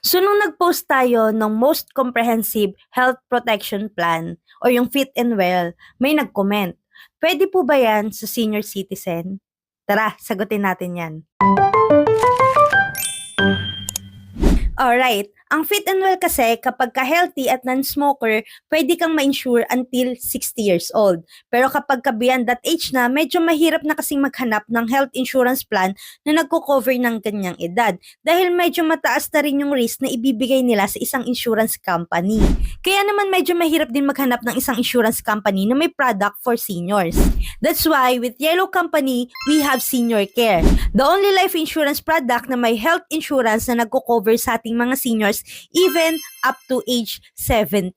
So, nung nag-post tayo ng most comprehensive health protection plan o yung Fit and Well, may nag-comment. Pwede po ba yan sa senior citizen? Tara, sagutin natin yan. Alright, ang Fit and Well kasi kapag ka-healthy at non-smoker, pwede kang ma-insure until 60 years old. Pero kapag ka beyond that age na, medyo mahirap na kasing maghanap ng health insurance plan na nagko-cover ng ganyang edad. Dahil medyo mataas na rin yung risk na ibibigay nila sa isang insurance company. Kaya naman medyo mahirap din maghanap ng isang insurance company na may product for seniors. That's why with Yellow Company, we have Senior Care. The only life insurance product na may health insurance na nagko-cover sa ating mga seniors even up to age 70.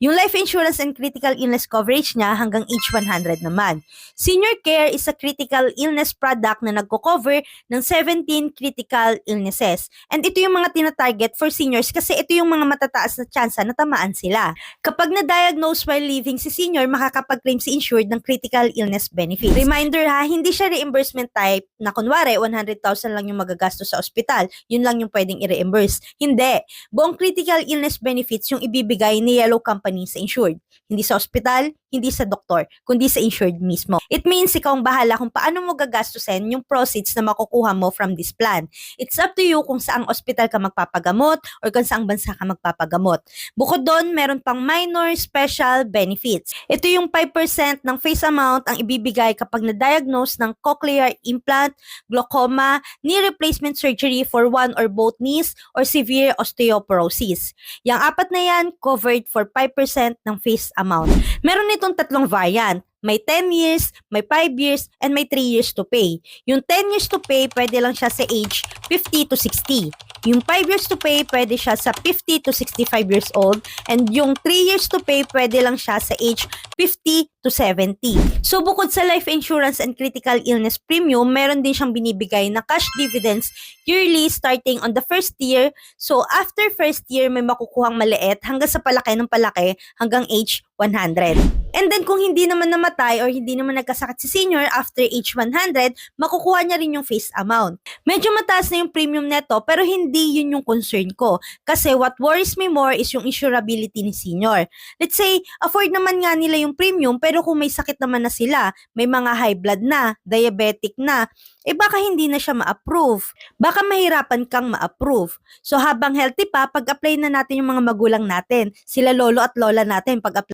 Yung life insurance and critical illness coverage niya hanggang age 100 naman. Senior Care is a critical illness product na nagko-cover ng 17 critical illnesses. And ito yung mga tina-target for seniors kasi ito yung mga matataas na tsansa na tamaan sila. Kapag na-diagnose while living si senior, makakapag-claim si insured ng critical illness benefits. Reminder ha, hindi siya reimbursement type na kunwari 100,000 lang yung magagastos sa ospital, yun lang yung pwedeng i-reimburse. Hindi. Buong critical illness benefits yung ibibigay ni Yellow Company sa insured. Hindi sa ospital, hindi sa doktor, kundi sa insured mismo. It means ikaw ang bahala kung paano mo gagastusin yung proceeds na makukuha mo from this plan. It's up to you kung saang ospital ka magpapagamot or kung saang bansa ka magpapagamot. Bukod doon, meron pang minor special benefits. Ito yung 5% ng face amount ang ibibigay kapag na-diagnose ng cochlear implant, glaucoma, knee replacement surgery for one or both knees, or severe osteoporosis. Yang apat na yan, covered for 5% ng face amount. Meron itong tatlong variant. May 10 years, may 5 years, and may 3 years to pay. Yung 10 years to pay, pwede lang siya sa age 50 to 60. Yung 5 years to pay, pwede siya sa 50 to 65 years old. And yung 3 years to pay, pwede lang siya sa age 50 to 70. So, bukod sa life insurance and critical illness premium, meron din siyang binibigay na cash dividends yearly starting on the first year. So, after first year, may makukuhang maliit hanggang sa palaki ng palaki hanggang age 100. And then, kung hindi naman namatay or hindi naman nagkasakit si senior after age 100, makukuha niya rin yung face amount. Medyo mataas na yung premium neto, pero hindi yun yung concern ko. Kasi what worries me more is yung insurability ni senior. Let's say, afford naman nga nila yung premium, pero kung may sakit naman na sila, may mga high blood na, diabetic na, baka hindi na siya ma-approve. Baka mahirapan kang ma-approve. So habang healthy pa, pag-apply na natin yung mga magulang natin, sila lolo at lola natin, pag-apply